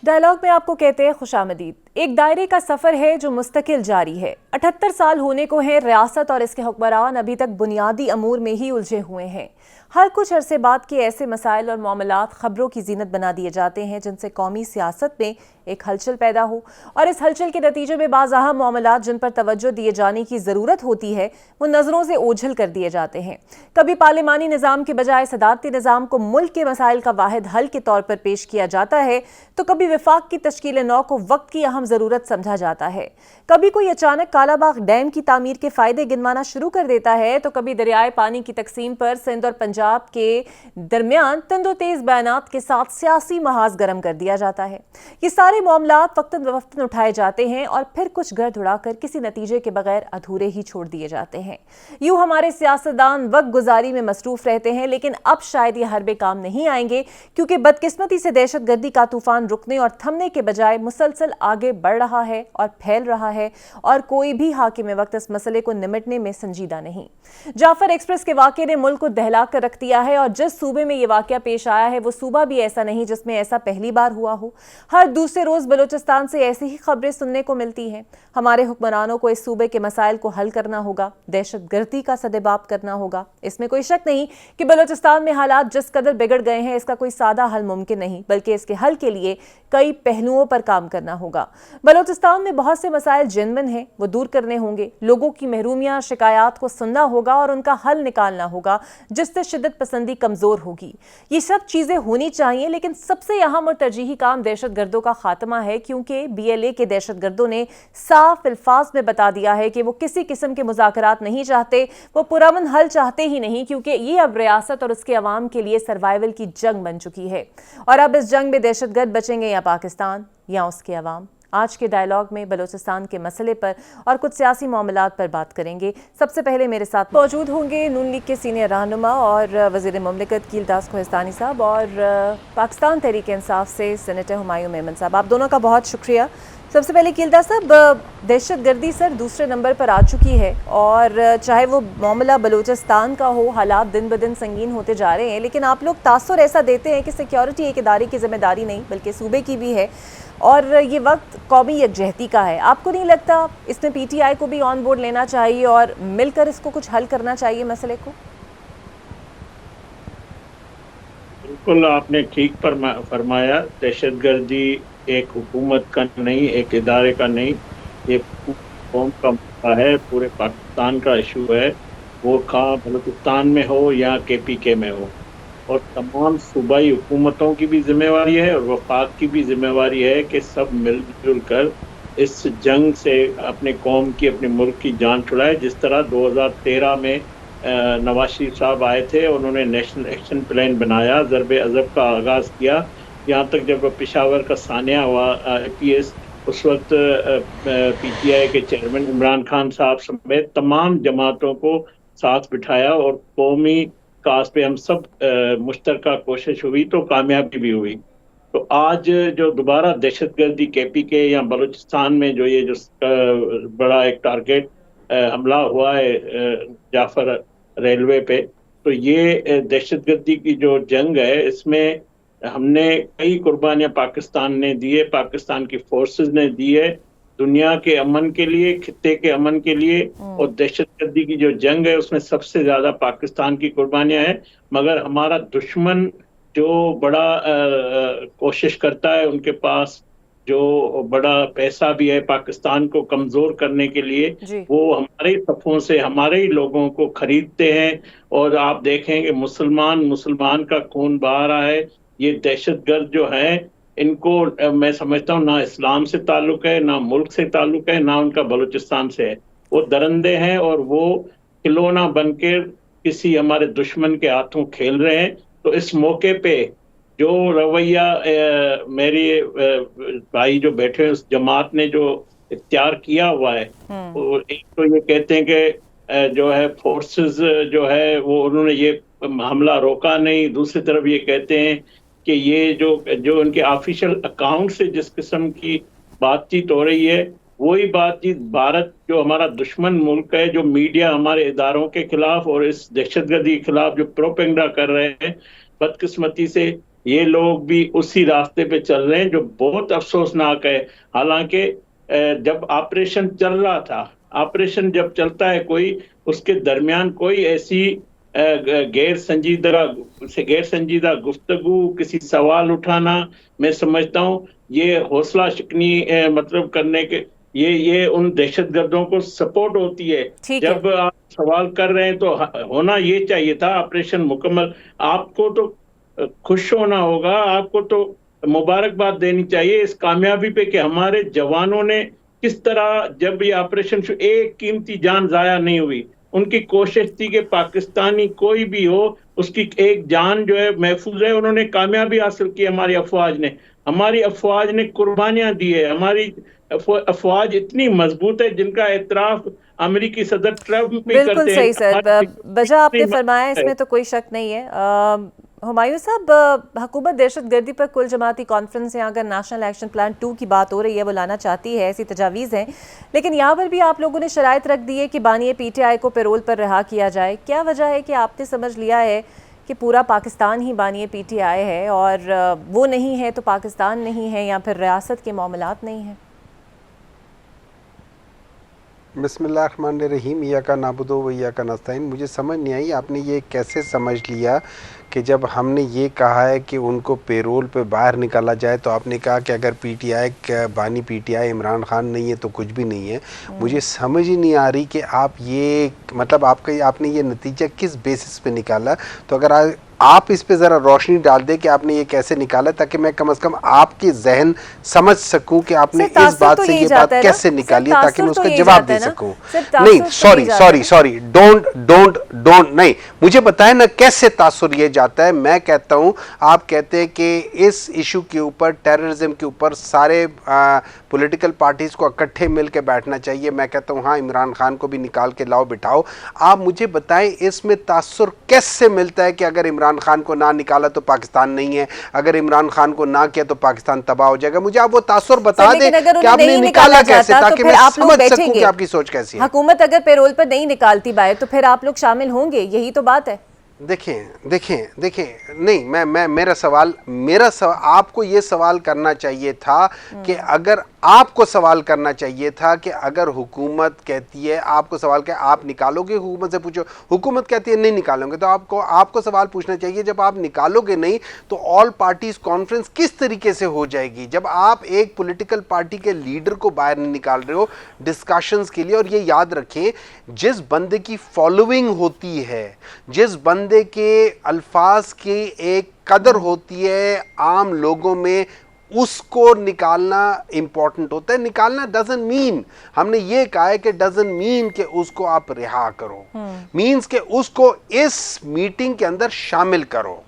Dialogue में आपको कहते हैं खुशामदीद। एक दायरे का सफर है जो मुस्तकिल जारी है। 78 साल होने को है रियासत और इसके हुक्मरान अभी तक बुनियादी अमूर में ही उलझे हुए हैं। हर कुछ अरसे बाद के ऐसे मसाइल और मामलात खबरों की जीनत बना दिए जाते हैं जिनसे कौमी सियासत में एक हलचल पैदा हो, और इस हलचल के नतीजे में बाज़ अहम मामलात जिन पर तवज्जो दिए जाने की ज़रूरत होती है वो नज़रों से ओझल कर दिए जाते हैं। कभी पार्लिमानी निज़ाम के बजाय सदारती निज़ाम को मुल्क के मसाइल का वाहिद हल के तौर पर पेश किया जाता है, तो कभी विफाक की तश्कील नौ को वक्त की अहम ज़रूरत समझा जाता है। कभी कोई अचानक कालाबाग डैम की तामीर के फ़ायदे गिनवाना शुरू कर देता है, तो कभी दरियाए पानी की तकसीम पर सिंध और पंजाब के दरमियान तंदो तेज़ बयानात के साथ सियासी महाज गर्म कर दिया जाता है। ये सारे मामलात वक्तन वक्तन उठाए जाते हैं और फिर कुछ गर्द उड़ाकर किसी नतीजे के बगैर अधूरे ही छोड़ दिए जाते हैं। यूं हमारे सियासतदान वक्त गुजारी में मसरूफ रहते हैं, लेकिन अब शायद ये हरबे काम नहीं आएंगे, क्योंकि बदकिस्मती से दहशतगर्दी का तूफान रुकने और थमने के बजाय मुसलसल आगे बढ़ रहा है और फैल रहा है, और कोई भी हाकिम वक्त इस मसले को निमटने में संजीदा नहीं। जाफर एक्सप्रेस के वाक़े ने मुल्क को दहला कर रख दिया है, और जिस सूबे में ये वाक़या पेश आया है वो सूबा भी ऐसा नहीं जिसमें ऐसा पहली बार हुआ हो। हर दूसरे रोज बलूचिस्तान से ऐसी ही खबरें सुनने को मिलती हैं। हमारे हुक्मरानों को इस सूबे के मसाइल को हल करना होगा, दहशतगर्दी का सदेबाप करना होगा। इसमें कोई शक नहीं कि बलूचिस्तान में हालात जिस कदर बिगड़ गए हैं, इसका कोई सादा हल मुमकिन नहीं, बल्कि इसके हल के लिए कई पहलुओं पर काम करना होगा। बलूचिस्तान में बहुत से मसाइल जेन्युइन हैं, वो दूर करने होंगे। लोगों की महरूमियां, शिकायत को सुनना होगा और उनका हल निकालना होगा, जिससे शिद्दत पसंदी कमजोर होगी। ये सब चीजें होनी चाहिए, लेकिन सबसे अहम और तरजीही काम दहशतगर्दों का खात्मा है, क्योंकि BLA के दहशतगर्दों ने साफ अल्फाज में बता दिया है कि वो किसी किस्म के मुज़ाकरात नहीं चाहते, वो पुरअमन हल चाहते ही नहीं, क्योंकि ये अब रियासत और उसके अवाम के लिए सर्वाइवल की जंग बन चुकी है। और अब इस जंग में दहशतगर्द बचेंगे या पाकिस्तान या उसके अवाम। आज के डायलॉग में बलूचिस्तान के मसले पर और कुछ सियासी मामलात पर बात करेंगे। सबसे पहले मेरे साथ मौजूद होंगे नून लीग के सीनियर रहनुमा और वज़ीर मुमलिकत कीलदास कोहिस्तानी साहब, और पाकिस्तान तहरीक इंसाफ से सेनेटर हुमायूं मेमन साहब। आप दोनों का बहुत शुक्रिया। सबसे पहले कीलदास साहब, दहशतगर्दी सर दूसरे नंबर पर आ चुकी है, और चाहे वो मामला बलूचिस्तान का हो, हालात दिन ब दिन संगीन होते जा रहे हैं, लेकिन आप लोग तासुर ऐसा देते हैं कि सिक्योरिटी एक इदारे की जिम्मेदारी नहीं बल्कि सूबे की भी है, और ये वक्त कौमी यकजहती का है। आपको नहीं लगता इसमें PTI को भी ऑन बोर्ड लेना चाहिए और मिलकर इसको कुछ हल करना चाहिए मसले को? बिल्कुल, आपने ठीक फरमाया। दहशतगर्दी एक हुकूमत का नहीं, एक इदारे का नहीं, ये कौम का मसला है, पूरे पाकिस्तान का इशू है। वो खा बलूचिस्तान में हो या KPK में हो, और तमाम सूबाई हुकूमतों की भी जिम्मेवारी है और वफाक की भी जिम्मेवारी है कि सब मिलजुल कर इस जंग से अपने कौम की, अपने मुल्क की जान छुड़ाए। जिस तरह 2013 में नवाज शरीफ साहब आए थे, उन्होंने नेशनल एक्शन प्लान बनाया, ज़रबे अज़ब का आगाज़ किया। यहाँ तक जब पेशावर का सानिया हुआ IPS, उस वक्त PTI के चेयरमैन इमरान खान साहब समेत तमाम जमातों को साथ बिठाया और कौमी काज पे हम सब मुश्तरका कोशिश हुई तो कामयाबी भी हुई। तो आज जो दोबारा दहशतगर्दी KPK या बलूचिस्तान में जो ये जो बड़ा एक टारगेट हमला हुआ है जाफर रेलवे पे, तो ये दहशतगर्दी की जो जंग है, इसमें हमने कई कुर्बानियां पाकिस्तान ने दी है, पाकिस्तान की फोर्सेस ने दी है, दुनिया के अमन के लिए, खित्ते के अमन के लिए। और दहशतगर्दी की जो जंग है उसमें सबसे ज्यादा पाकिस्तान की कुर्बानियां हैं। मगर हमारा दुश्मन जो बड़ा कोशिश करता है, उनके पास जो बड़ा पैसा भी है पाकिस्तान को कमजोर करने के लिए, वो हमारे सफ़ों से हमारे ही लोगों को खरीदते हैं। और आप देखेंगे मुसलमान का खून बहा रहा है। ये दहशतगर्द जो है, इनको मैं समझता हूँ ना इस्लाम से ताल्लुक है, ना मुल्क से ताल्लुक है, ना उनका बलूचिस्तान से है। वो दरंदे हैं और वो खिलौना बनकर किसी हमारे दुश्मन के हाथों खेल रहे हैं। तो इस मौके पे जो रवैया मेरे भाई जो बैठे हैं उस जमात ने जो इख्तियार किया हुआ है, और एक तो ये कहते हैं कि जो है फोर्सेस जो है वो उन्होंने ये हमला रोका नहीं, दूसरी तरफ ये कहते हैं कि ये जो उनके ऑफिशियल अकाउंट से जिस किस्म की बातचीत हो रही है, वही बातचीत भारत जो हमारा दुश्मन मुल्क है, जो मीडिया हमारे इदारों के खिलाफ और इस दहशतगर्दी के खिलाफ जो प्रोपेगेंडा कर रहे हैं, बदकिस्मती से ये लोग भी उसी रास्ते पे चल रहे हैं जो बहुत अफसोसनाक है। हालांकि जब ऑपरेशन चल रहा था, ऑपरेशन जब चलता है कोई, उसके दरमियान कोई ऐसी गैर संजीदा गुफ्तगू, किसी सवाल उठाना, मैं समझता हूँ ये हौसला शिकनी मतलब करने के, ये उन दहशतगर्दों को सपोर्ट होती है। ठीक है। जब आप सवाल कर रहे हैं तो होना ये चाहिए था ऑपरेशन मुकम्मल। आपको तो खुश होना होगा, आपको तो मुबारकबाद देनी चाहिए इस कामयाबी पे कि हमारे जवानों ने किस तरह, जब ये ऑपरेशन एक कीमती जान जाया नहीं हुई। उनकी कोशिश थी कि पाकिस्तानी कोई भी हो, उसकी एक जान जो है महफूज है। उन्होंने कामयाबी हासिल की। हमारी अफवाज ने कुर्बानियां दी है। हमारी अफवाज इतनी मजबूत है जिनका एतराफ अमेरिकी सदर ट्रंप भी बिल्कुल करते हैं। सही सर, वजह आपने फरमाया, इसमें तो कोई शक नहीं है। हुमायूं साहब, हुकूमत दहशतगर्दी पर कुल जमाती कॉन्फ्रेंस या अगर नेशनल एक्शन प्लान 2 की बात हो रही है, बुलाना चाहती है, ऐसी तजावीज़ हैं, लेकिन यहाँ पर भी आप लोगों ने शराइत रख दी है कि बानी PTI को पैरोल पर रिहा किया जाए। क्या वजह है कि आपने समझ लिया है कि पूरा पाकिस्तान ही बानी PTI है और वो नहीं है तो पाकिस्तान नहीं है, या फिर रियासत के मामलात नहीं हैं? बिस्मिल्लाहिर्रहमानिर्रहीम, इय्याका नाबुदु व इय्याका नस्तईन। मुझे समझ नहीं आई आपने ये कैसे समझ लिया कि जब हमने ये कहा है कि उनको पेरोल पे बाहर निकाला जाए तो आपने कहा कि अगर PTI बानी PTI इमरान खान नहीं है तो कुछ भी नहीं है। मुझे समझ ही नहीं आ रही कि आप ये मतलब आपने ये नतीजा किस बेसिस पे निकाला। तो अगर आप इस पे ज़रा रोशनी डाल दे कि आपने ये कैसे निकाला, ताकि मैं कम से कम आपकी जहन समझ सकूं कि आपने इस बात से ये बात कैसे निकाली है, ताकि मैं उसका जवाब दे सकूं। नहीं, सॉरी, डोंट नहीं, मुझे बताएं ना कैसे तासुर ये जाता है। मैं कहता हूं, आप कहते हैं कि इस इशू के ऊपर, टेररिज्म के ऊपर सारे पॉलिटिकल पार्टीज को इकट्ठे मिल के बैठना चाहिए। मैं कहता हूं हाँ, इमरान खान को भी निकाल के लाओ, बिठाओ। आप मुझे बताएं इसमें तासुर कैसे मिलता है कि अगर इमरान खान को ना निकाला तो पाकिस्तान नहीं है, अगर इमरान खान को ना किया तो पाकिस्तान तबाह हो जाएगा। मुझे आप वो तासुर बता दें कि आपने निकाला कैसे, ताकि मैं समझ सकूं कि आपकी सोच कैसी है। हुकूमत अगर पेरोल पर नहीं निकालती बाहर तो फिर आप लोग शामिल होंगे, यही तो बात है। देखें, नहीं, मेरा सवाल आपको ये सवाल करना चाहिए था कि अगर आपको सवाल करना चाहिए था कि अगर हुकूमत कहती है, आपको सवाल क्या आप निकालोगे, हुकूमत से पूछो, हुकूमत कहती है नहीं निकालोगे, तो आपको सवाल पूछना चाहिए जब आप निकालोगे नहीं तो ऑल पार्टीज कॉन्फ्रेंस किस तरीके से हो जाएगी। जब आप एक पॉलिटिकल पार्टी के लीडर को बाहर नहीं निकाल रहे हो डिस्कशंस के लिए। और ये याद रखें, जिस बंदे की फॉलोइंग होती है, जिस बंदे के अल्फाज की एक कदर होती है आम लोगों में, उसको निकालना इंपॉर्टेंट होता है। निकालना डजंट मीन, हमने ये कहा है कि डजंट मीन कि उसको आप रिहा करो, मीन्स कि उसको इस मीटिंग के अंदर शामिल करो।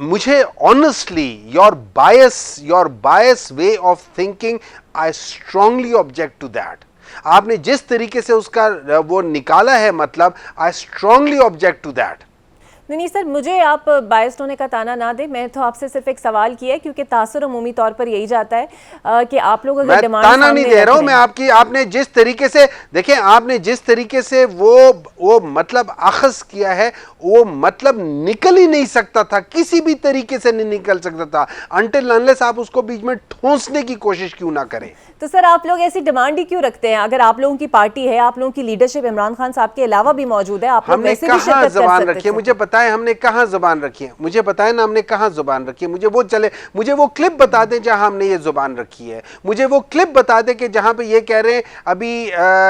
मुझे honestly your bias way of thinking, I strongly object to that. आपने जिस तरीके से उसका वो निकाला है, मतलब I strongly object to that. नहीं सर, मुझे आप बायस्ड होने का ताना ना दे। मैं तो आपसे सिर्फ एक सवाल किया है, क्योंकि तासुर अमूमी तौर पर यही जाता है कि आप लोग अगर डिमांड, ताना नहीं दे रहा हूं मैं आपने जिस तरीके से देखें, आपने जिस तरीके से वो मतलब अखज़ किया है, वो मतलब निकल ही नहीं सकता था, किसी भी तरीके से नहीं निकल सकता था अनटिल अनलेस आप उसको बीच में ठोंसने की कोशिश क्यों ना करें। तो सर आप लोग ऐसी डिमांड ही क्यों रखते हैं? अगर आप लोगों की पार्टी है, आप लोगों की लीडरशिप इमरान खान साहब के अलावा भी मौजूद है, आप लोग वैसे भी शिरकत कर सकते हैं। मुझे बताएं हमने कहां जुबान रखी है, मुझे बताएं ना हमने कहां जुबान रखी है। मुझे वो क्लिप बता दें जहां हमने ये जुबान रखी है। मुझे वो क्लिप बता दें कि जहां पे ये कह रहे हैं, अभी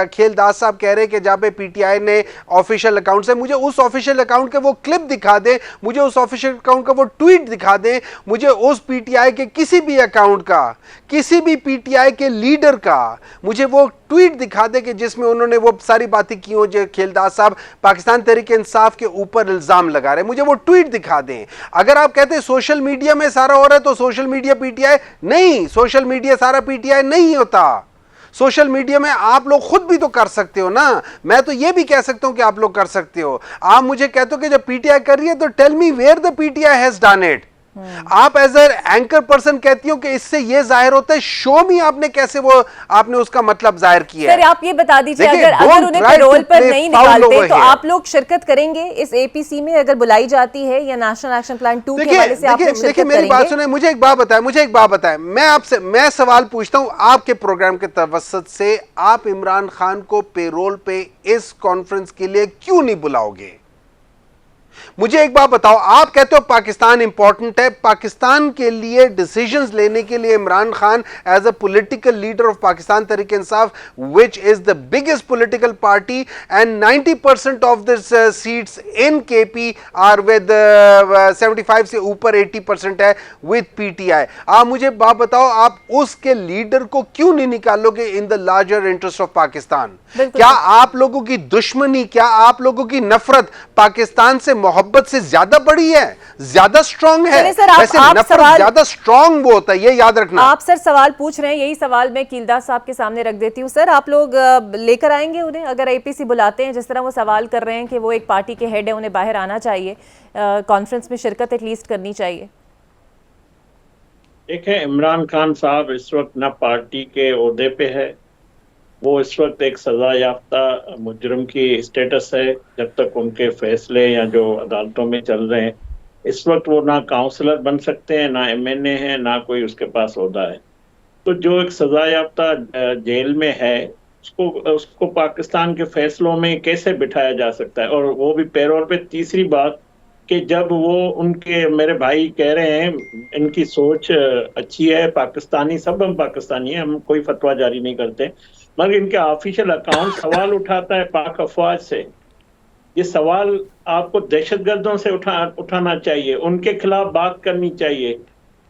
खेलदास साहब कह रहे हैं कि जहां पे PTI ने ऑफिशियल अकाउंट से, मुझे उस ऑफिशियल अकाउंट के वो क्लिप दिखा दें, मुझे उस ऑफिशियल अकाउंट का वो ट्वीट दिखा दें, मुझे उस PTI के किसी भी अकाउंट का, किसी भी PTI के लीडर का मुझे वो ट्वीट दिखा दे कि जिसमें उन्होंने वो सारी बातें की हो जो खेलदास साहब पाकिस्तान तहरीक इंसाफ के ऊपर इल्जाम लगा रहे हैं। मुझे वो ट्वीट दिखा दें। अगर आप कहते हैं सोशल मीडिया में सारा हो रहा है तो सोशल मीडिया PTI नहीं, सोशल मीडिया सारा PTI नहीं होता। सोशल मीडिया में आप लोग खुद भी तो कर सकते हो ना। मैं तो ये भी कह सकता हूं कि आप लोग कर सकते हो। आप मुझे कहते हो कि जब PTI कर रही है तो tell me where the PTI has done it. आप एज एंकर पर्सन कहती हो कि इससे ये जाहिर होता है, शो में आपने कैसे वो आपने उसका मतलब जाहिर किया सर है। आप ये बता दीजिए, देखिए, अगर उन्हें don't try पैरोल to पर play नहीं foul निकालते over तो here. आप लोग शिरकत करेंगे इस एपीसी में, अगर बुलाई जाती है, या नेशनल एक्शन प्लान 2 के हवाले से आप लोग देखिए शिरकत मेरी बात करेंगे? सुने, मुझे एक बात बताएं, मैं सवाल पूछता हूं आपके प्रोग्राम के तवसत से, आप इमरान खान को पेरोल पे इस कॉन्फ्रेंस के लिए क्यों नहीं बुलाओगे? मुझे एक बात बताओ, आप कहते हो पाकिस्तान इंपॉर्टेंट है, पाकिस्तान के लिए डिसीजंस लेने के लिए Imran Khan as a political leader of Pakistan Tehreek Insaf, which is the biggest political party, and 90% of this seats in KP are with 75 से ऊपर 80% है विद पीटीआई। आप मुझे बात बताओ, आप उसके लीडर को क्यों नहीं निकालोगे in the larger interest of Pakistan? क्या आप लोगों की दुश्मनी, क्या आप लोगों की नफरत पाकिस्तान से, मोहब्बत से ज्यादा बड़ी है, ज्यादा स्ट्रांग है? वैसे नफरत ज्यादा स्ट्रांग वो होता है, ये याद रखना। आप सर सवाल पूछ रहे हैं, यही सवाल मैं कीलदास साहब के सामने रख देती हूँ। सर आप लोग लेकर आएंगे उन्हें, अगर एपीसी बुलाते हैं, जिस तरह वो सवाल कर रहे हैं कि वो एक पार्टी के हेड है, उन्हें बाहर आना चाहिए, कॉन्फ्रेंस में शिरकत एटलीस्ट करनी चाहिए? देखें, इमरान खान साहब इस वक्त ना पार्टी के ओहदे पे है, वो इस वक्त एक सजा याफ्ता मुजरिम की स्टेटस है, जब तक उनके फैसले या जो अदालतों में चल रहे हैं। इस वक्त वो ना काउंसलर बन सकते हैं, ना एमएनए हैं, ना कोई उसके पास ओहदा है। तो जो एक सजा याफ्ता जेल में है, उसको पाकिस्तान के फैसलों में कैसे बिठाया जा सकता है, और वो भी पैरोल पे? तीसरी बात कि जब वो उनके, मेरे भाई कह रहे हैं इनकी सोच अच्छी है, पाकिस्तानी, सब हम पाकिस्तानी हैं, हम कोई फतवा जारी नहीं करते, मगर इनके ऑफिशियल अकाउंट सवाल उठाता है पाक अफवाज से। ये सवाल आपको दहशतगर्दों से उठाना चाहिए, उनके खिलाफ बात करनी चाहिए।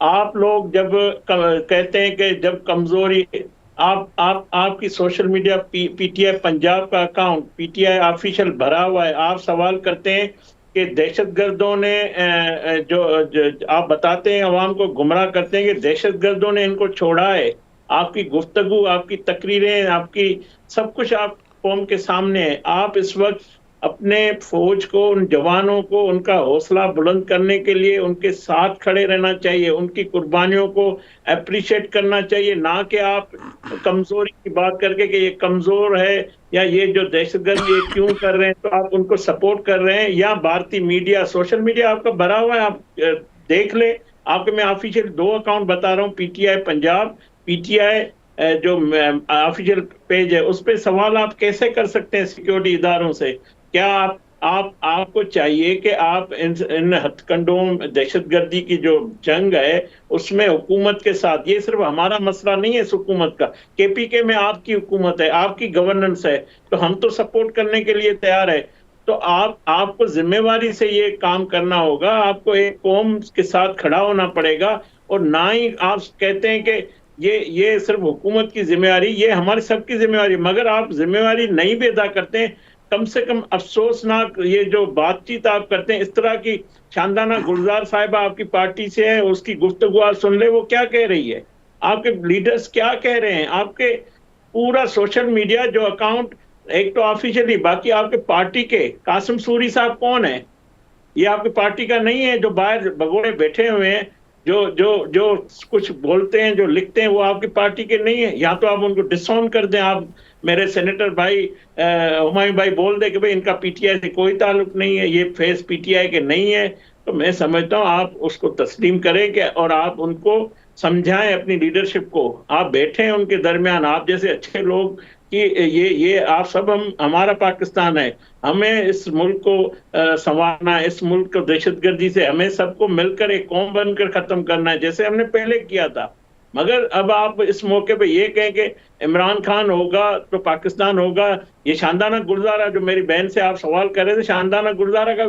आप लोग जब कहते हैं कि जब कमजोरी, आपकी सोशल मीडिया पीटीआई पंजाब का अकाउंट पीटीआई ऑफिशियल भरा हुआ है, आप सवाल करते हैं कि दहशतगर्दों ने जो आप बताते हैं, अवाम को गुमराह करते हैं कि दहशतगर्दों ने इनको छोड़ा है। आपकी गुफ्तगू, आपकी तकरीरें, आपकी सब कुछ आप कौम के सामने है। आप इस वक्त अपने फौज को, उन जवानों को, उनका हौसला बुलंद करने के लिए उनके साथ खड़े रहना चाहिए, उनकी कुर्बानियों को अप्रिशिएट करना चाहिए, ना कि आप कमजोरी की बात करके कि ये कमजोर है या ये जो दहशतगर्द ये क्यों कर रहे हैं, तो आप उनको सपोर्ट कर रहे हैं। या भारतीय मीडिया, सोशल मीडिया आपका भरा हुआ है, आप देख ले। आपके मैं ऑफिशियल 2 अकाउंट बता रहा हूँ, पीटीआई पंजाब, पीटीआई जो ऑफिशियल पेज है, उस पर सवाल आप कैसे कर सकते हैं सिक्योरिटी इदारों से? क्या आपको चाहिए कि आप इन हथकंडों, दहशतगर्दी की जो जंग है उसमें हुकूमत के साथ, ये सिर्फ हमारा मसला नहीं है इस हुकूमत का, केपीके में आपकी हुकूमत है, आपकी गवर्नेंस है, तो हम तो सपोर्ट करने के लिए तैयार है। तो आपको जिम्मेवारी से ये काम करना होगा, आपको एक कौम के साथ खड़ा होना पड़ेगा, और ना ही आप कहते हैं कि ये सिर्फ हुकूमत की जिम्मेवारी, ये हमारी सबकी जिम्मेवारी, मगर आप जिम्मेवारी नहीं भी अदा करते हैं। कम से कम अफसोसनाक ये जो बातचीत आप करते हैं, इस तरह की, शानदाना गुलजार साहिबा आपकी पार्टी से है, उसकी गुफ्तगू आप सुन ले, वो क्या कह रही है, आपके लीडर्स क्या कह रहे हैं, आपके पूरा सोशल मीडिया जो अकाउंट, एक तो ऑफिशियली, बाकी आपके पार्टी के कासिम सूरी साहब कौन है? ये आपकी पार्टी का नहीं है, जो बाहर भगोड़े बैठे हुए हैं, जो कुछ बोलते हैं, जो लिखते हैं, वो आपकी पार्टी के नहीं है। या तो आप उनको डिसऑन कर दें, आप मेरे सेनेटर भाई हुमायूं भाई बोल दे कि भाई इनका पीटीआई से कोई ताल्लुक नहीं है, ये फेस पीटीआई के नहीं है, तो मैं समझता हूँ आप उसको तस्लीम करें कि, और आप उनको समझाएं अपनी लीडरशिप को। आप बैठे हैं उनके दरमियान, आप जैसे अच्छे लोग, कि ये आप सब, हमारा पाकिस्तान है, हमें इस मुल्क को संवारना, इस मुल्क को दहशतगर्दी से हमें सबको मिलकर एक कौम बनकर खत्म करना है, जैसे हमने पहले किया था। मगर अब आप इस मौके पे ये कहें कि इमरान खान होगा तो पाकिस्तान होगा। ये शानदाना गुलजारा, जो मेरी बहन से आप सवाल कर रहे थे, शानदाना गुलजारा का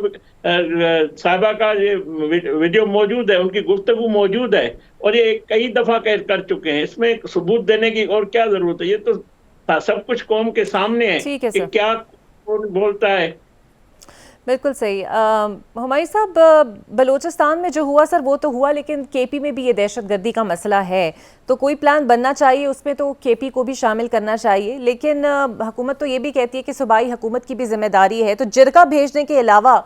साहिबा का ये वीडियो मौजूद है, उनकी गुफ्तगू मौजूद है, और ये कई दफा कर चुके हैं। इसमें सबूत देने की और क्या जरूरत है? ये तो सब कुछ कौम के सामने है कि क्या कौन बोलता है। बिल्कुल सही। हुमायूं साहब, बलूचिस्तान में जो हुआ सर वो तो हुआ, लेकिन केपी में भी ये दहशतगर्दी का मसला है, तो कोई प्लान बनना चाहिए, उसमें तो केपी को भी शामिल करना चाहिए। लेकिन हुकूमत तो ये भी कहती है कि सूबाई हुकूमत की भी जिम्मेदारी है, तो जिरगा भेजने के अलावा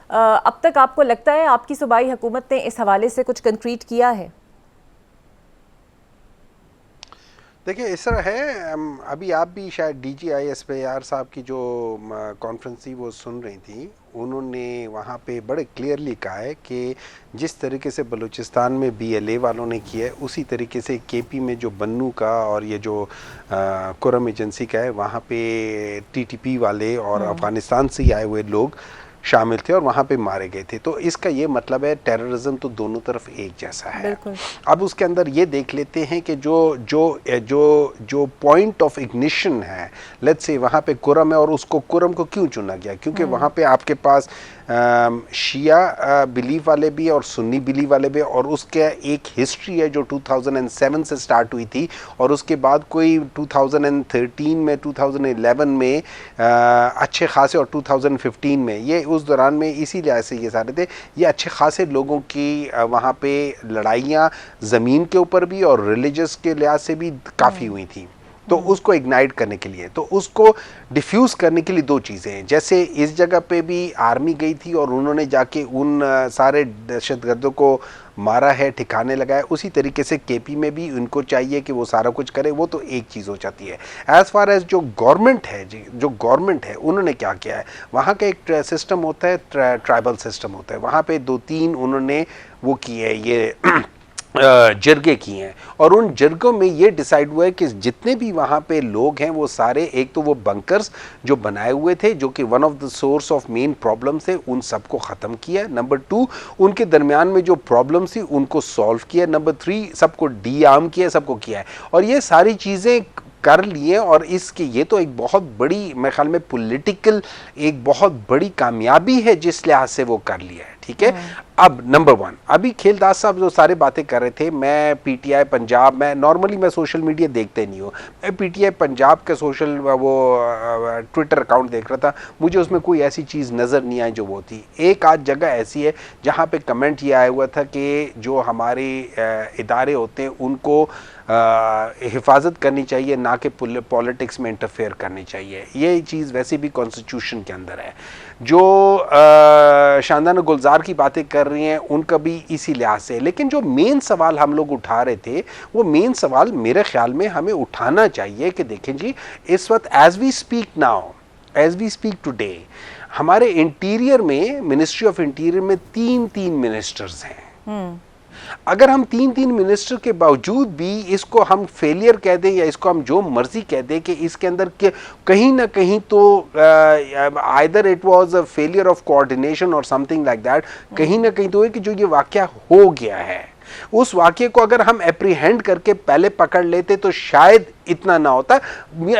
अब तक आपको लगता है आपकी सूबाई हुकूमत ने इस हवाले से कुछ कंक्रीट किया है? देखिए इस तरह है, अभी आप भी शायद DGISPR साहब की जो कॉन्फ्रेंस थी वो सुन रही थी। उन्होंने वहाँ पे बड़े क्लियरली कहा है कि जिस तरीके से बलूचिस्तान में BLA वालों ने किया है उसी तरीके से KP में जो बन्नू का और ये जो कुरम एजेंसी का है वहाँ पे TTP वाले और अफ़गानिस्तान से ही आए हुए लोग शामिल थे और वहाँ पे मारे गए थे। तो इसका ये मतलब है टेररिज्म तो दोनों तरफ एक जैसा है। अब उसके अंदर ये देख लेते हैं कि जो पॉइंट ऑफ इग्निशन है, लेट्स से वहाँ पे कुरम है और उसको कुरम को क्यों चुना गया? क्योंकि वहाँ पे आपके पास शिया बिलीफ वाले भी और सुन्नी बिलीफ वाले भी, और उसके एक हिस्ट्री है जो 2007 से स्टार्ट हुई थी और उसके बाद कोई 2013 में 2011 में अच्छे खासे और 2015 में, ये उस दौरान में इसी लिहाज से ये सारे थे, ये अच्छे खासे लोगों की वहाँ पे लड़ाइयाँ ज़मीन के ऊपर भी और रिलीजियस के लिहाज से भी काफ़ी हुई थी। तो उसको इग्नाइट करने के लिए, तो उसको डिफ्यूज़ करने के लिए दो चीज़ें हैं। जैसे इस जगह पे भी आर्मी गई थी और उन्होंने जाके उन सारे दहशतगर्दों को मारा है, ठिकाने लगाए, उसी तरीके से KP में भी उनको चाहिए कि वो सारा कुछ करे। वो तो एक चीज़ हो जाती है। एज़ फार एज जो गवर्नमेंट है, जो गवर्नमेंट है उन्होंने क्या किया है, वहाँ का एक सिस्टम होता है, ट्राइबल सिस्टम होता है। वहाँ पे 2-3 उन्होंने वो किए है, ये जरगे किए हैं और उन जरगों में ये डिसाइड हुआ है कि जितने भी वहाँ पे लोग हैं वो सारे, एक तो वो बंकर्स जो बनाए हुए थे जो कि one of the source of main problem थे, उन सबको ख़त्म किया। नंबर 2, उनके दरमियान में जो प्रॉब्लम थी उनको सॉल्व किया। नंबर 3, सबको डी-आर्म किया, सबको किया है। और ये सारी चीज़ें कर लिए और इसके ये तो एक बहुत बड़ी, मेरे ख्याल में पॉलिटिकल एक बहुत बड़ी कामयाबी है जिस लिहाज से वो कर लिया है। ठीक है। अब नंबर 1, अभी खेलदास साहब जो सारे बातें कर रहे थे, मैं PTI पंजाब, मैं नॉर्मली मैं सोशल मीडिया देखते नहीं हूँ, मैं PTI पंजाब के सोशल वो ट्विटर अकाउंट देख रहा था, मुझे उसमें कोई ऐसी चीज़ नज़र नहीं आई जो वो थी। एक आध जगह ऐसी है जहाँ पे कमेंट ये आया हुआ था कि जो हमारे इदारे होते हैं उनको हिफाजत करनी चाहिए, ना कि पॉलिटिक्स में इंटरफेयर करनी चाहिए। ये चीज़ वैसे भी कॉन्स्टिट्यूशन के अंदर है। जो शानदान गुलजार की बातें कर रही हैं उनका भी इसी लिहाज से। लेकिन जो मेन सवाल हम लोग उठा रहे थे, वो मेन सवाल मेरे ख्याल में हमें उठाना चाहिए कि देखें जी, इस वक्त as we speak now, as we speak today, हमारे इंटीरियर में, मिनिस्ट्री ऑफ इंटीरियर में 3 मिनिस्टर्स हैं। अगर हम 3 मिनिस्टर के बावजूद भी इसको हम फेलियर कह दें या इसको हम जो मर्जी कह दें कि इसके अंदर के कहीं ना कहीं तो either it was a failure of coordination और समथिंग लाइक दैट, कहीं ना कहीं तो है कि जो ये वाकया हो गया है, उस वाकये को अगर हम एप्रीहेंड करके पहले पकड़ लेते तो शायद इतना ना होता।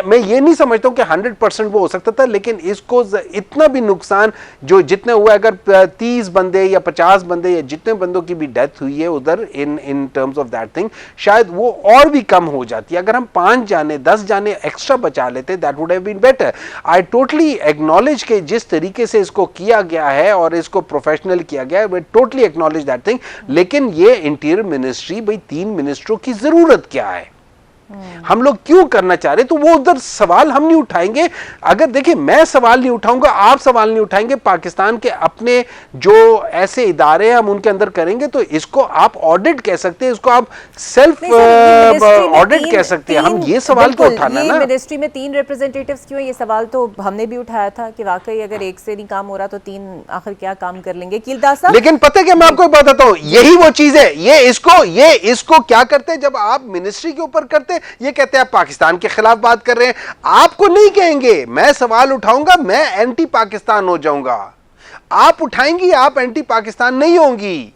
मैं ये नहीं समझता हूँ कि 100% वो हो सकता था, लेकिन इसको इतना भी नुकसान जो जितने हुआ, अगर 30 बंदे या 50 बंदे या जितने बंदों की भी डेथ हुई है उधर in terms of that thing, शायद वो और भी कम हो जाती है। अगर हम 5 जाने 10 जाने एक्स्ट्रा बचा लेते, that would have been better. I totally acknowledge के जिस तरीके से इसको किया गया है और इसको प्रोफेशनल किया गया है, टोटली एक्नॉलेज दैट थिंग। लेकिन ये इंटीरियर मिनिस्ट्री, भाई 3 मिनिस्टरों की जरूरत क्या है, हम लोग क्यों करना चाह रहे, तो वो उधर सवाल हम नहीं उठाएंगे। अगर देखिए, मैं सवाल नहीं उठाऊंगा, आप सवाल नहीं उठाएंगे, पाकिस्तान के अपने जो ऐसे इदारे हैं हम उनके अंदर करेंगे, तो इसको आप ऑडिट कह सकते हैं, इसको आप सेल्फ ऑडिट कह सकते हैं। हम ये सवाल तो उठाना ना, मिनिस्ट्री में 3 रिप्रेजेंटेटिव्स क्यों, ये सवाल तो हमने भी उठाया था कि वाकई अगर एक से नहीं काम हो रहा तो 3 आखिर क्या काम कर लेंगे। कीलदास साहब, लेकिन पता है क्या, मैं आपको बताता हूं, यही वो चीज है, ये इसको क्या करते हैं, जब आप मिनिस्ट्री के ऊपर करते हैं, ये कहते हैं आप पाकिस्तान के खिलाफ बात कर रहे हैं। आपको नहीं कहेंगे, मैं सवाल उठाऊंगा, मैं एंटी पाकिस्तान हो जाऊंगा। आप उठाएंगी, आप एंटी पाकिस्तान नहीं होंगी।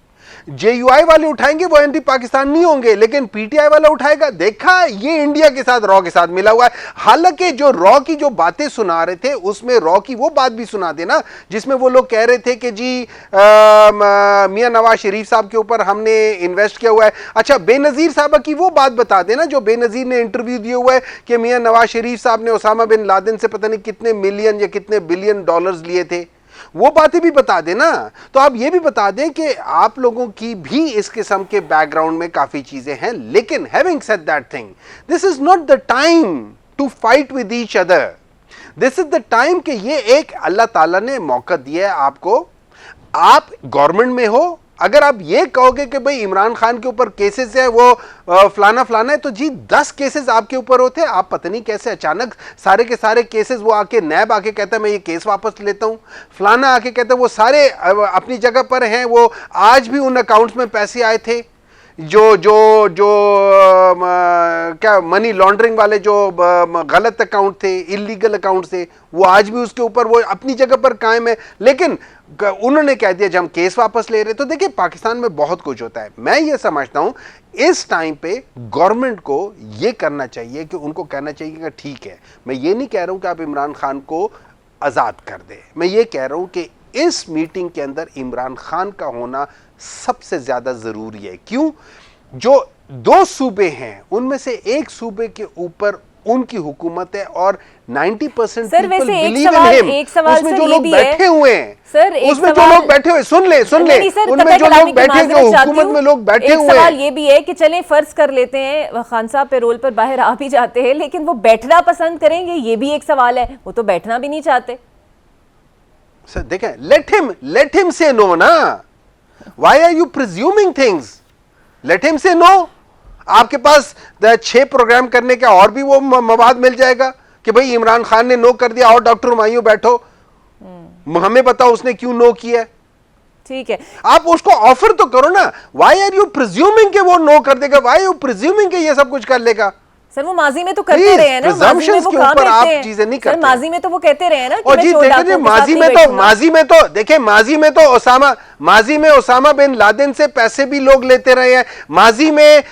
JUI वाले उठाएंगे, वो एंटी पाकिस्तान नहीं होंगे, लेकिन PTI वाला उठाएगा। देखा, ये इंडिया के साथ, रॉ के साथ मिला हुआ है। हालांकि जो रॉ की जो बातें सुना रहे थे, उसमें रॉ की वो बात भी सुना देना जिसमें वो लोग कह रहे थे कि जी मियां नवाज शरीफ साहब के ऊपर हमने इन्वेस्ट किया हुआ है। अच्छा, बेनजीर साहब की वो बात बता देना जो बेनजीर ने इंटरव्यू दिया हुआ है कि मियां नवाज शरीफ साहब ने उसामा बिन लादेन से पता नहीं कितने मिलियन या कितने बिलियन डॉलर्स लिए थे, वो बातें भी बता देना। तो आप ये भी बता दें कि आप लोगों की भी इस किस्म के बैकग्राउंड में काफी चीजें हैं। लेकिन having said that thing, this is not the time to fight with each other. This is the time कि ये एक अल्लाह ताला ने मौका दिया है आपको। आप गवर्नमेंट में हो, अगर आप ये कहोगे कि भाई इमरान खान के ऊपर केसेस है, वो फलाना फलाना है, तो जी 10 केसेस आपके ऊपर होते हैं। आप पता नहीं कैसे अचानक सारे के सारे केसेस, वो आके नैब आके कहता है मैं ये केस वापस लेता हूं, फलाना आके कहता है वो सारे अपनी जगह पर हैं, वो आज भी उन अकाउंट्स में पैसे आए थे जो जो जो क्या मनी लॉन्ड्रिंग वाले जो गलत अकाउंट थे, इलीगल अकाउंट थे, वो आज भी उसके ऊपर वो अपनी जगह पर कायम है। लेकिन उन्होंने कह दिया जब हम केस वापस ले रहे। तो देखिए पाकिस्तान में बहुत कुछ होता है। मैं ये समझता हूं इस टाइम पे गवर्नमेंट को ये करना चाहिए कि उनको कहना चाहिए कि ठीक है, मैं ये नहीं कह रहा हूं कि आप इमरान खान को आज़ाद कर दें, मैं ये कह रहा हूं कि इस मीटिंग के अंदर इमरान खान का होना सबसे ज्यादा जरूरी है। क्यों? जो 2 सूबे हैं उनमें से एक सूबे के ऊपर उनकी हुकूमत है और 90% सर वैसे एक सवाल उसमें सर जो ये लोग भी बैठे है हुए हैं, सर, एक उसमें जो सवाल लोग बैठे हुए, सुन ले उनमें जो लोग बैठे, जो हुकूमत में लोग बैठे हुए हैं, सवाल ये भी है कि चलें फर्ज कर लेते हैं खान साहब पेरोल पर बाहर आ भी जाते हैं, लेकिन वो बैठना पसंद करेंगे, ये भी एक सवाल है। वो तो बैठना भी नहीं चाहते। सर देखें, लेट हिम से नो ना, why are you presuming things, let him say no. आपके पास 6 प्रोग्राम करने का और भी वो मवाद मिल जाएगा कि भाई इमरान खान ने नो कर दिया और डॉक्टर हुमायूं बैठो, हमें बताओ उसने क्यों नो किया। ठीक है, आप उसको ऑफर तो करो ना। व्हाई आर यू प्रिज्यूमिंग कि वो नो कर देगा, व्हाई आर यू प्रिज्यूमिंग कि ये सब कुछ कर लेगा। सर वो माजी में तो करते रहे हैं ना, माजी में वो काम आप करते हैं। चीजें नहीं सर करते। माजी में तो वो कहते रहे हैं ना कि और मैं जी चोर देखिए, डाकुओं के साथ माजी नहीं में बैठूंगा। देखिए ओसामा बिन लादेन से पैसे भी लोग लेते रहे हैं। माजी में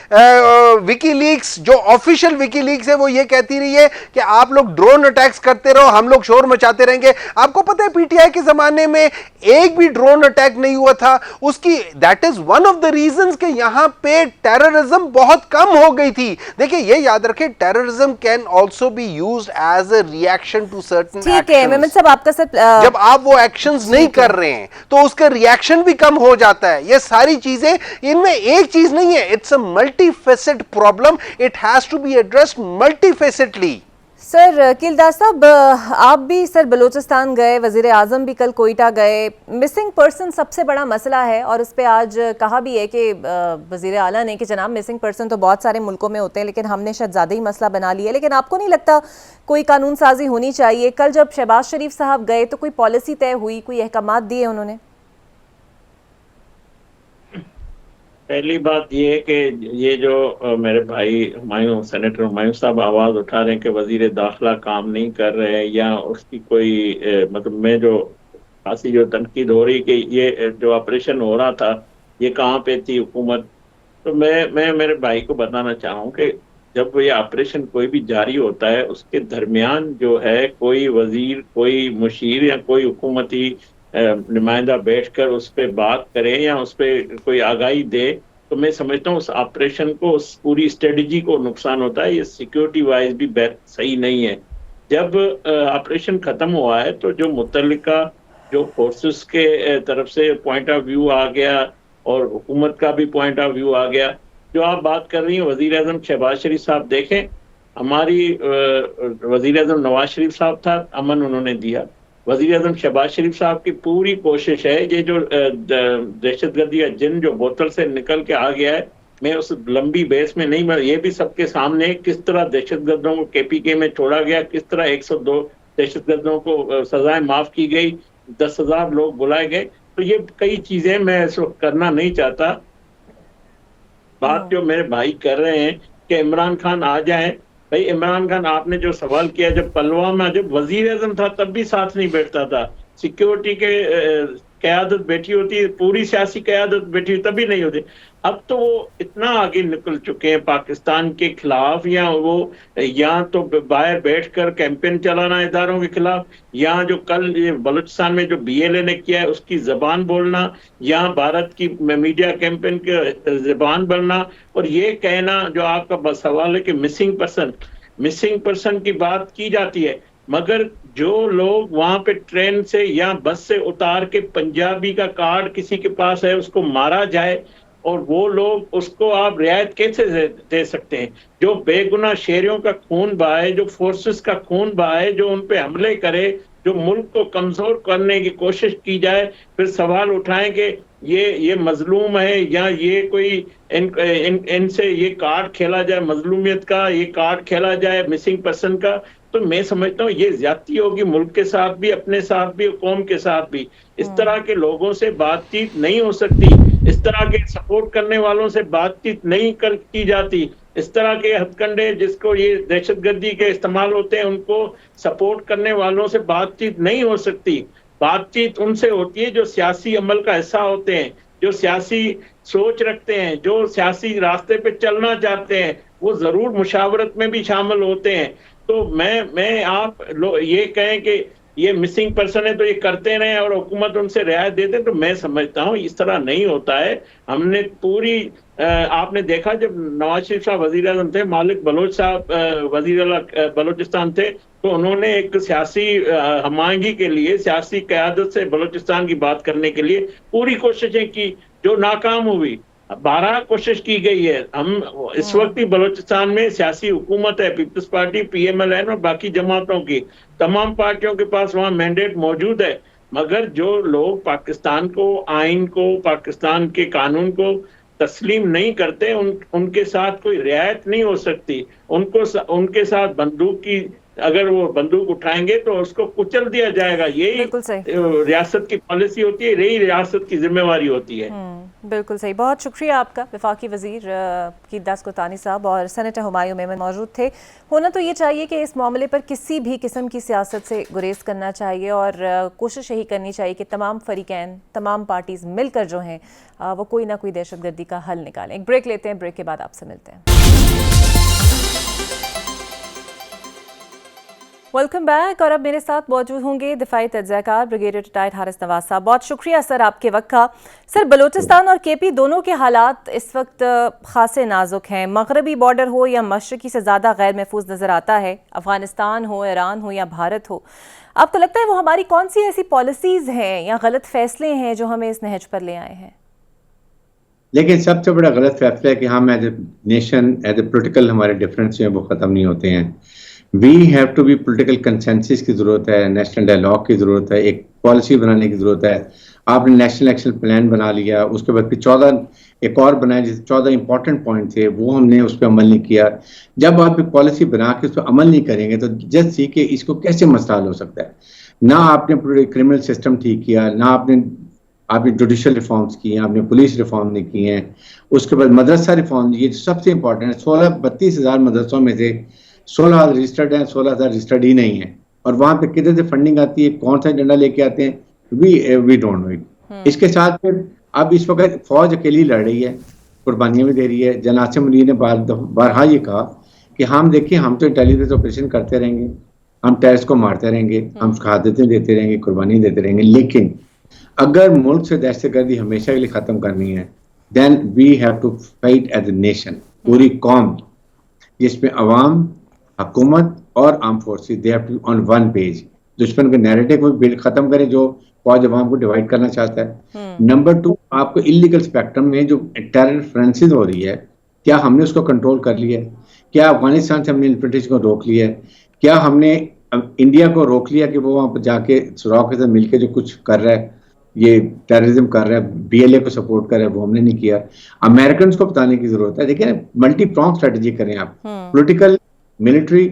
विकीलीक्स, जो ऑफिशियल विकीलीक्स है, वो ये कहती रही है कि आप लोग ड्रोन अटैक्स करते रहो, हम लोग शोर मचाते रहेंगे। आपको पता है पीटीआई के जमाने में एक भी ड्रोन अटैक नहीं हुआ था। उसकी that is one of the reasons कि यहां पे टेररिज्म बहुत कम हो गई थी। देखिए ये याद रखें, terrorism can also be used as a reaction to certain actions. ठीक है मेमन साहब, आपका सर जब आप वो एक्शंस नहीं कर रहे हैं तो उसका रिएक्शन भी कम हो जाता है। ये सारी चीजें, इनमें एक चीज नहीं है, it's a multifaceted problem, it has to be addressed multifacetedly. Sir Kildar साहब, आप भी सर बलूचिस्तान गए, वजीर आजम भी कल कोयटा गए। मिसिंग पर्सन सबसे बड़ा मसला है और उस पर आज कहा भी है कि वजीर आला ने कि जनाब मिसिंग पर्सन तो बहुत सारे मुल्कों में होते हैं, लेकिन हमने शायद ज़्यादा ही मसला बना लिया। लेकिन आपको नहीं लगता कोई कानून साजी होनी चाहिए? कल जब शहबाज शरीफ साहब गए तो कोई पॉलिसी तय हुई, कोई अहकामात दिए उन्होंने? पहली बात ये है कि ये जो मेरे भाई हुमायूं, सेनेटर हुमायूं साहब आवाज उठा रहे हैं कि वजीर दाखिला काम नहीं कर रहे हैं या उसकी कोई मतलब मैं जो खासी जो तनकीद हो रही कि ये जो ऑपरेशन हो रहा था ये कहाँ पे थी हुकूमत, तो मैं मेरे भाई को बताना चाहूँ कि जब ये ऑपरेशन कोई भी जारी होता है उसके दरमियान जो है कोई वजीर, कोई मुशीर या कोई हुकूमती नुमाइंदा बैठकर उस पर बात करे या उस पर कोई आगाही दे, तो मैं समझता हूँ उस ऑपरेशन को, उस पूरी स्ट्रेटजी को नुकसान होता है। ये सिक्योरिटी वाइज भी सही नहीं है। जब ऑपरेशन खत्म हुआ है तो जो मुतल्लिका जो फोर्सेस के तरफ से पॉइंट ऑफ व्यू आ गया और हुकूमत का भी पॉइंट ऑफ व्यू आ गया। जो आप बात कर रही हैं वजीर आजम शहबाज शरीफ साहब, देखें हमारी वजीर आजम नवाज शरीफ साहब था, अमन उन्होंने दिया। वजीर आजम शहबाज शरीफ साहब की पूरी कोशिश है, ये जो दहशतगर्दी का जिन जो बोतल से निकल के आ गया है, मैं उस लंबी बहस में नहीं, ये भी सबके सामने किस तरह दहशतगर्दों को केपीके में छोड़ा गया, किस तरह 102 दहशतगर्दों को सजाएं माफ की गई, 10,000 लोग बुलाए गए। तो ये कई चीजें मैं इस वक्त करना नहीं चाहता। बात जो मेरे भाई कर रहे हैं कि इमरान खान आ जाए, भाई इमरान खान आपने जो सवाल किया, जब पुलवामा जब वजीर आजम था तब भी साथ नहीं बैठता था, सिक्योरिटी के क़यादत बैठी होती, पूरी सियासी क़यादत बैठी तभी नहीं होती। अब तो वो इतना आगे निकल चुके हैं पाकिस्तान के खिलाफ, या वो या तो बाहर बैठकर कैंपेन चलाना इदारों के खिलाफ, या जो कल बलूचिस्तान में जो BLA ने किया है उसकी जबान बोलना, या भारत की मीडिया कैंपेन के जबान बनना, और ये कहना जो आपका सवाल है कि मिसिंग पर्सन की बात की जाती है, मगर जो लोग वहां पे ट्रेन से या बस से उतार के पंजाबी का कार्ड किसी के पास है उसको मारा जाए और वो लोग उसको आप रियायत कैसे दे सकते हैं? जो बेगुनाह शेरियों का खून बहाए, जो फोर्सेस का खून बहाए, जो उन पे हमले करे, जो मुल्क को कमजोर करने की कोशिश की जाए, फिर सवाल उठाएं कि ये मजलूम है या ये कोई इनसे ये कार्ड खेला जाए मजलूमियत का, ये कार्ड खेला जाए मिसिंग पर्सन का, तो मैं समझता हूँ ये ज्यादती होगी मुल्क के साथ भी, अपने साथ भी, कौम के साथ भी। इस तरह के लोगों से बातचीत नहीं हो सकती, इस तरह के सपोर्ट करने वालों से बातचीत नहीं की जाती, इस तरह के हथकंडे जिसको ये दहशतगर्दी के इस्तेमाल होते हैं उनको सपोर्ट करने वालों से बातचीत नहीं हो सकती। बातचीत उनसे होती है जो सियासी अमल का हिस्सा होते हैं, जो सियासी सोच रखते हैं, जो सियासी रास्ते पे चलना चाहते हैं, वो जरूर मुशावरत में भी शामिल होते हैं। तो मैं आप ये कहें कि ये मिसिंग पर्सन है तो ये करते रहे और हुकूमत उनसे रियायत देते, तो मैं समझता हूँ इस तरह नहीं होता है। हमने पूरी आपने देखा जब नवाज शरीफ साहब वजीर आजम थे, मालिक बलोच साहब वजीर बलोचिस्तान थे, तो उन्होंने एक सियासी हमायंगी के लिए, सियासी क़यादत से बलोचिस्तान की बात करने के लिए पूरी कोशिशें की, जो नाकाम हुई। 12 कोशिश की गई है। हम इस वक्त भी बलोचिस्तान में सियासी हुकूमत है, पीपल्स पार्टी, PMLN और बाकी जमातों की, तमाम पार्टियों के पास वहाँ मैंडेट मौजूद है, मगर जो लोग पाकिस्तान को, आइन को, पाकिस्तान के कानून को तस्लीम नहीं करते, उनके साथ कोई रियायत नहीं हो सकती। उनके साथ बंदूक की, अगर वो बंदूक उठाएंगे तो उसको कुचल दिया जाएगा। यही रियासत की पॉलिसी होती है, यही रियासत की जिम्मेवारी होती है। बिल्कुल सही। बहुत शुक्रिया आपका। वफाकी वजीर कीदास कोतानी साहब और सेनेटर हुमायूं मेमन मौजूद थे। होना तो ये चाहिए कि इस मामले पर किसी भी किस्म की सियासत से गुरेज करना चाहिए और कोशिश यही करनी चाहिए कि तमाम फरीकैन, तमाम पार्टीज मिलकर जो हैं वो कोई ना कोई दहशतगर्दी का हल निकालें। एक ब्रेक लेते हैं, ब्रेक के बाद आपसे मिलते हैं। Welcome back. और अब मेरे साथ मौजूद होंगे दिफाई तज्ज़ियाकार ब्रिगेडियर रिटायर्ड हारिस नवाज साहब। बहुत शुक्रिया सर आपके वक्त का। सर, बलूचिस्तान और KP दोनों के हालात इस वक्त खासे नाजुक हैं। मगरबी बॉर्डर हो या मशरकी से ज़्यादा गैर महफूज नज़र आता है, अफगानिस्तान हो, ईरान हो या भारत हो। आपको लगता है वो हमारी कौन सी ऐसी पॉलिसीज़ हैं या गलत फैसले हैं जो हमें इस नहज पर ले आए हैं? लेकिन सबसे बड़ा गलत फैसला है कि हम as a nation, as a political हमारे डिफरेंस जो है वो ख़त्म नहीं होते हैं। We have to be political consensus की ज़रूरत है, नेशनल डायलॉग की ज़रूरत है, एक पॉलिसी बनाने की ज़रूरत है। आपने नेशनल एक्शन प्लान बना लिया, उसके बाद फिर 14 एक और बनाया, जिस 14 इंपॉर्टेंट पॉइंट थे वो हमने उस पर अमल नहीं किया। जब आप एक पॉलिसी बना के उस पर अमल नहीं करेंगे तो जस्ट सी कि इसको कैसे मसला हो सकता है। ना आपने क्रिमिनल सिस्टम ठीक किया, ना आपने जुडिशल रिफॉर्म्स किए हैं, आपने पुलिस रिफॉर्म नहीं किए हैं। उसके बाद मदरसा रिफॉर्म, ये सबसे इंपॉर्टेंट है। 32,000 मदरसों में से 16,000 रजिस्टर्ड हैं, 16,000 रजिस्टर्ड ही नहीं है। और वहाँ पे किधर से फंडिंग आती है, कौन सा एजेंडा लेके आते हैं, वी डोंट नो इट। इसके साथ फिर अब इस वक्त फौज अकेली लड़ रही है, कुर्बानियाँ भी दे रही है। जनरल आसिम मुनीर ने बारहा ये कहा कि हम देखिए, हम तो इंटेलिजेंस ऑपरेशन करते रहेंगे, हम टेररिस्ट को मारते रहेंगे, हम शहादतें देते रहेंगे, कुर्बानी देते रहेंगे, लेकिन अगर मुल्क से दहशतगर्दी हमेशा के लिए खत्म करनी है, then we have to fight as a nation, पूरी कौम, जिसमें अवाम, हुकूमत और arm forces, they have to on one page. दुश्मन के नैरेटिव को खत्म करें जो फौज अवाम को डिवाइड करना चाहता है। नंबर 2, आपको इलीगल स्पेक्ट्रम में जो टेरर फ्रेंसिस हो रही है, क्या हमने उसको कंट्रोल कर लिया है? क्या अफगानिस्तान से हमने इन्फिल्ट्रेशन को रोक लिया है? क्या हमने इंडिया को रोक लिया कि वो वहाँ पर जाके सुराग के साथ मिलकर जो कुछ कर रहा है, ये टेररिज्म कर रहा है, BLA को सपोर्ट कर रहा है, वो हमने नहीं किया। अमेरिकन को बताने की जरूरत है। देखिए, मल्टी प्रॉन्ग स्ट्रेटेजी करें आप, पॉलिटिकल, मिलिट्री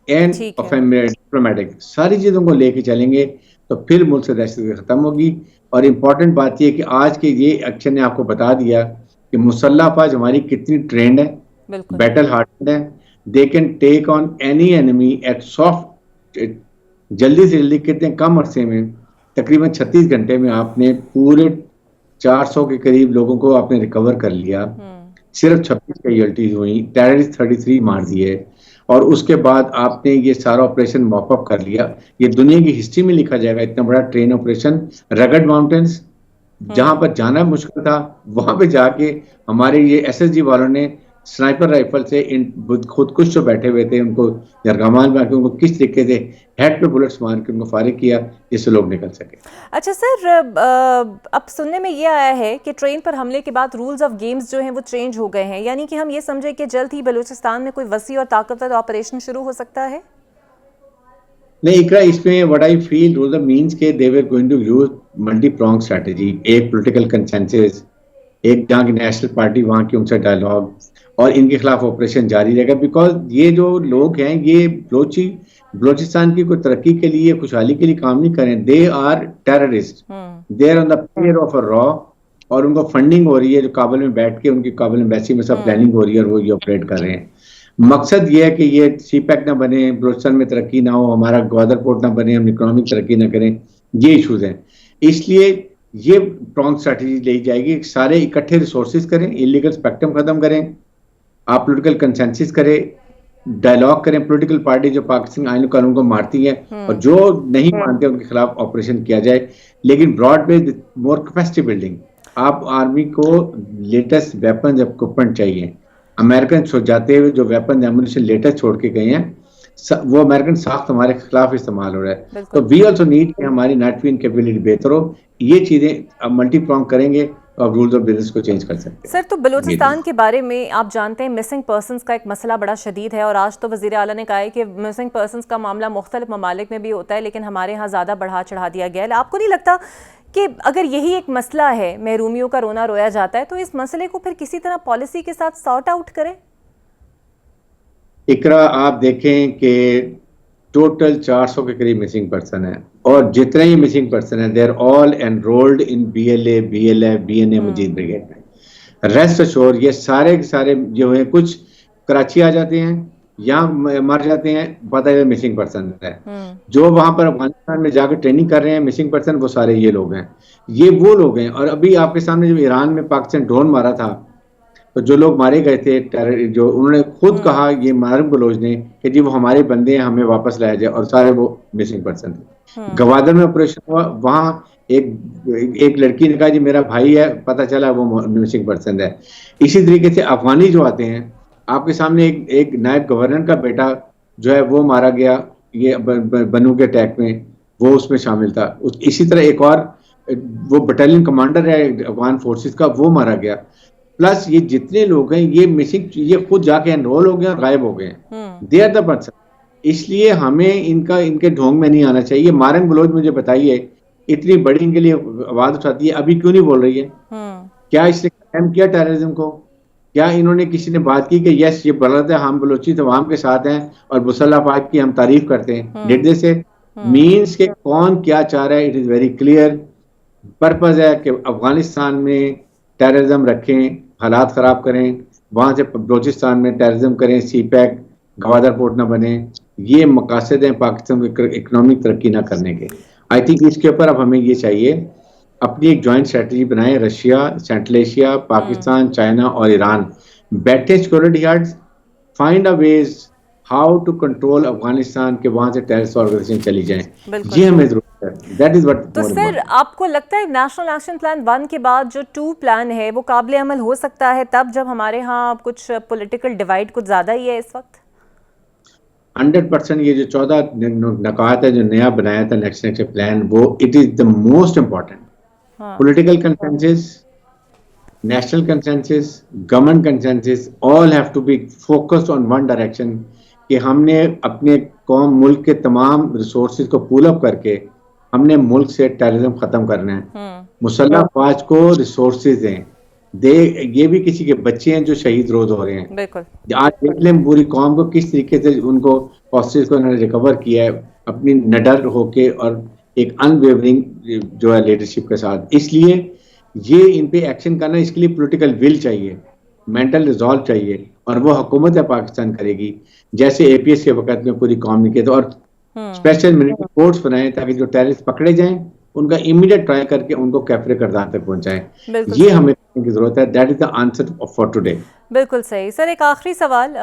एंड डिप्लोमेटिक, सारी चीजों को लेके चलेंगे तो फिर मुल्क से दहशतगर्दी खत्म होगी। और इम्पोर्टेंट बात यह कि आज के ये एक्शन ने आपको बता दिया कि मुसल्लह अफवाज हमारी कितनी ट्रेंड है, बैटल हार्टेड है, they can take on any enemy at soft, जल्दी से जल्दी, कितने कम अरसे में, तकरीबन 36 घंटे में आपने पूरे 400 के करीब लोगों को आपने रिकवर कर लिया। सिर्फ 26 कैजुअल्टीज हुई, टेररिस्ट 33 मार दिए, और उसके बाद आपने ये सारा ऑपरेशन मॉप अप कर लिया। ये दुनिया की हिस्ट्री में लिखा जाएगा, इतना बड़ा ट्रेन ऑपरेशन। रगड माउंटेन्स, जहां पर जाना मुश्किल था, वहां पे जाके हमारे ये SSG वालों ने स्नाइपर राइफल से इन खुदकुश जो बैठे हुए थे उनको यरगमाल मार के उनको किस तरीके से हेड पे बुलेट्स मार के उनको फारिग किया जिससे लोग निकल सके। अच्छा सर, अब सुनने में ये आया है कि ट्रेन पर हमले के बाद रूल्स ऑफ गेम्स जो हैं वो चेंज हो गए हैं, यानी कि हम ये समझे कि जल्द ही बलूचिस्तान में कोई वसी और ताकतवर ऑपरेशन शुरू हो सकता है? नहीं इकरा, इसमें what I feel rule means के they were going to use multi prong strategy, एक पॉलिटिकल कंसेंसस, एक जहाँ की नेशनल पार्टी वहाँ की उनसे डायलॉग, और इनके खिलाफ ऑपरेशन जारी रहेगा। बिकॉज ये जो लोग हैं ये बलोचिस्तान की कोई तरक्की के लिए, खुशहाली के लिए काम नहीं करें। They are terrorist, they are on the payroll of a रॉ, और उनको फंडिंग हो रही है जो काबुल में बैठ के उनकी काबुल एम्बेसी में सब प्लानिंग हो रही है और वो ये ऑपरेट कर रहे हैं। मकसद ये है कि ये सीपैक ना बने, बलोचिस्तान में तरक्की ना हो, हमारा ग्वादर पोर्ट ना बने, हम इकोनॉमिक तरक्की ना करें, ये इशूज हैं। इसलिए ये प्रॉन्ग स्ट्रैटेजी ली जाएगी, सारे इकट्ठे रिसोर्सेज करें, इलीगल स्पेक्ट्रम खत्म करें, आप पॉलिटिकल कंसेंसस करें, डायलॉग करें, पॉलिटिकल पार्टी जो पाकिस्तान आइन कानून को मारती है और जो नहीं मानते उनके खिलाफ ऑपरेशन किया जाए, लेकिन ब्रॉड बेस्ड मोर कैपेसिटी बिल्डिंग। आप आर्मी को लेटेस्ट वेपन इक्विपमेंट चाहिए। अमेरिकन जाते हुए जो वेपन एमुनिशन लेटेस्ट छोड़ के गए हैं वो अमेरिकन साख्त हमारे खिलाफ इस्तेमाल हो रहा है। तो वी ऑल्सो नीड कि हमारी नेट विन कैपेबिलिटी बेहतर हो। ये चीजें अब मल्टी प्रॉन्ग करेंगे और रूल्स ऑफ बिजनेस को चेंज कर सकते हैं। सर, तो बलूचिस्तान के बारे में आप जानते हैं मिसिंग पर्सनस का एक मसला बड़ा शदीद है, और आज तो वज़ीर आला ने कहा है कि मिसिंग पर्सनस का मामला मुख्तलिफ ममालिक में भी होता है, लेकिन हमारे यहाँ ज़्यादा बढ़ा चढ़ा दिया गया है। आपको नहीं लगता कि अगर यही एक मसला है, महरूमियों का रोना रोया जाता है, तो इस मसले को फिर किसी तरह पॉलिसी के साथ सॉर्ट आउट करें? इकरा, आप देखें कि टोटल 400 के करीब मिसिंग पर्सन है, और जितने ही मिसिंग पर्सन है they are all enrolled in BLA, BLF, BNA Mujeeb brigade में। रेस्ट अश्योर ये सारे के सारे जो है, कुछ कराची आ जाते हैं, यहाँ मर जाते हैं, पता है मिसिंग पर्सन है। जो वहां पर अफगानिस्तान में जाकर ट्रेनिंग कर रहे हैं मिसिंग पर्सन, वो सारे ये लोग हैं, ये वो लोग हैं। और अभी आपके सामने जो ईरान में पाकिस्तान ड्रोन मारा था, तो जो लोग मारे गए थे जो उन्होंने खुद कहा, ये मारूम बलोच ने, कि जी वो हमारे बंदे हैं, हमें वापस लाया जाए, और सारे वो मिसिंग पर्सन थे। गवादर में ऑपरेशन हुआ, वहां एक लड़की ने कहा जी मेरा भाई है, पता चला वो मिसिंग पर्सन है। इसी तरीके से अफगानी जो आते हैं, आपके सामने एक नायब गवर्नर का बेटा जो है वो मारा गया, ये बनू के अटैक में, वो उसमें शामिल था। इसी तरह एक और वो बटालियन कमांडर है अफगान फोर्सेस का, वो मारा गया। प्लस ये जितने लोग हैं ये मिसिंग, ये खुद जाके एनरोल हो गए और गायब हो गए, दे आर द पर्सन। इसलिए हमें इनके ढोंग में नहीं आना चाहिए। मारंग बलोच मुझे बताइए, इतनी बड़ी इनके लिए आवाज उठाती है, अभी क्यों नहीं बोल रही है? क्या इसने कंडेम किया टेररिज्म को? क्या इन्होंने किसी ने बात की कि यस ये गलत है, हम बलोची तमाम के साथ हैं और मुसल्लह फाइट की हम तारीफ करते हैं? डिड से मीन्स के कौन क्या चाह रहा है? It is very clear. Purpose है कि अफगानिस्तान में टेररिज्म रखें, हालात खराब करें, वहां से बलोचिस्तान में टेररिज्म करें, सीपैक गवादर पोर्ट ना बने। ये मकासद हैं पाकिस्तान को इकोनॉमिक तरक्की ना करने के। आई थिंक इसके ऊपर अब हमें ये चाहिए अपनी एक जॉइंट स्ट्रेटजी बनाए, Russia, Central Asia, Pakistan, China और ईरान बैठे security guards, find a ways how to control Afghanistan के वहां से टेररिस्ट ऑर्गेनाइजेशन चली जाएं। ये हमें जरूरत है। That is what. तो सर, आपको लगता है नेशनल एक्शन प्लान 1 के बाद जो 2 प्लान है वो काबिल अमल हो सकता है तब जब हमारे यहाँ कुछ पॉलिटिकल डिवाइड कुछ ज्यादा ही है इस वक्त? 100% ये जो 14 नकात है जो नया बनाया था नेशनल एक्शन प्लान, वो it is the most important. Political consensus, national consensus, government consensus, all have to be focused on one direction कि हमने अपने कौम मुल्क के तमाम रिसोर्सेज को पूल अप करके हमने मुल्क से टेररिज्म खत्म करना है। मुसल्लह अफवाज को रिसोर्सेज दें, ये भी किसी के बच्चे हैं जो शहीद रोज हो रहे हैं। बिल्कुल। आज देख लें पूरी कौम को किस तरीके से उनको हॉस्टेज को उन्होंने रिकवर किया है अपनी निडर होके और एक अनवेवरिंग जो है लीडरशिप के साथ। इसलिए ये इन पे एक्शन करना, इसके लिए पॉलिटिकल विल चाहिए, मेंटल रिजॉल्व चाहिए, और वो हुकूमत है पाकिस्तान करेगी। जैसे APS के वक्त में पूरी कौम ने किया था, और स्पेशल मिलिट्री फोर्स बनाए ताकि जो टेररिस्ट पकड़े जाएं उनका इमीडिएट ट्राई करके उनको कैफरे करदार तक पहुंचाएं। ये हमें करने की जरूरत है। That is the answer for today. बिल्कुल सही। सर, एक आखिरी सवाल,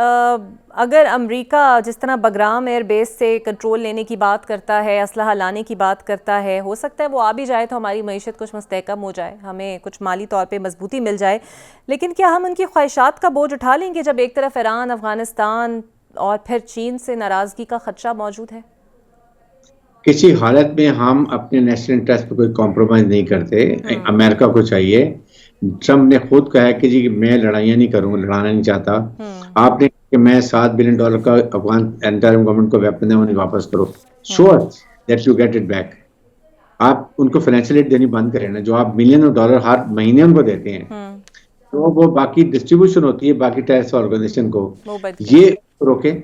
अगर अमेरिका जिस तरह बगराम एयर बेस से कंट्रोल लेने की बात करता है, असलहा लाने की बात करता है, हो सकता है वो आ भी जाए तो हमारी मईशत कुछ मुस्तहकम हो जाए, हमें कुछ माली तौर पे मजबूती मिल जाए, लेकिन क्या हम उनकी ख्वाहिशात का बोझ उठा लेंगे जब एक तरफ ईरान, अफगानिस्तान और फिर चीन से नाराज़गी का खदशा मौजूद है? किसी हालत में हम अपने नेशनल इंटरेस्ट पर कोई कॉम्प्रोमाइज नहीं करते। अमेरिका को चाहिए, ट्रम्प ने खुद कहा है कि जी मैं लड़ाइयाँ नहीं करूँगा, लड़ाना नहीं चाहता। आपने कि मैं $7 बिलियन का अफगान इंटरिम गवर्नमेंट को वेपन है उन्हें वापस करो, show us that you get it back. आप उनको फाइनेंशियल एड देनी बंद करें ना, जो आप मिलियन डॉलर हर महीने उनको देते हैं, तो वो बाकी डिस्ट्रीब्यूशन होती है बाकी टेररिस्ट ऑर्गेनाइजेशन को, ये रोके।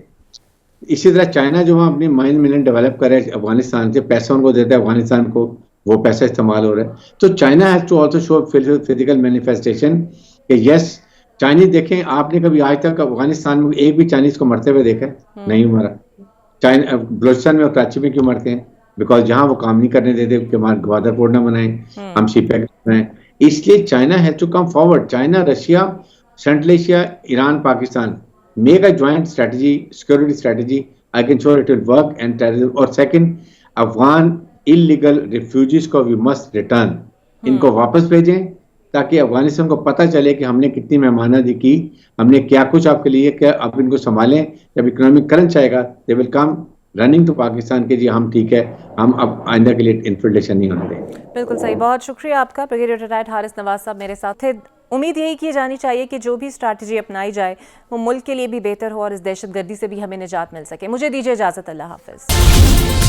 इसी तरह चाइना जो वहाँ अपनी माइन मिलियन डेवलप करे अफगानिस्तान से, पैसा उनको देता है अफगानिस्तान को, वो पैसा इस्तेमाल हो रहा है। तो China has to also show physical manifestation कि यस चाइनीज देखें। आपने कभी आज तक अफगानिस्तान में एक भी चाइनीज को मरते हुए देखा है? नहीं मरा। चाइना बलूचिस्तान में और कराची में क्यों मरते हैं? बिकॉज जहां वो काम नहीं करने देते कि हमारे गवादर पोर्ट ना बनाए, हम सीपैक बनाए। इसलिए China has to come forward. China, Russia, Central Asia, Iran, Pakistan make a joint strategy, security strategy. I can sure it will work and terrorism. और सेकंड, अफगान इलीगल रिफ्यूजीज को वी मस्ट रिटर्न, इनको वापस भेजें ताकि अफगानिस्तान को पता चले कि हमने कितनी मेहमाननवाजी की, हमने क्या कुछ आपके लिए किया। अब इनको संभालें, जब इकोनॉमिक करंट आएगा they will come running to Pakistan के जी हम ठीक है, हम अब आइंदा के लिए इन्फिल्ट्रेशन नहीं होने देंगे। बिल्कुल सही, बहुत शुक्रिया आपका। ब्रिगेडियर रिटायर्ड हारिस नवाज साहब मेरे साथ थे। उम्मीद यही की जानी चाहिए कि जो भी स्ट्रैटेजी अपनाई जाए वो मुल्क के लिए भी बेहतर हो और इस दहशतगर्दी से भी हमें निजात मिल सके। मुझे दीजिए इजाज़त, अल्लाह हाफिज़।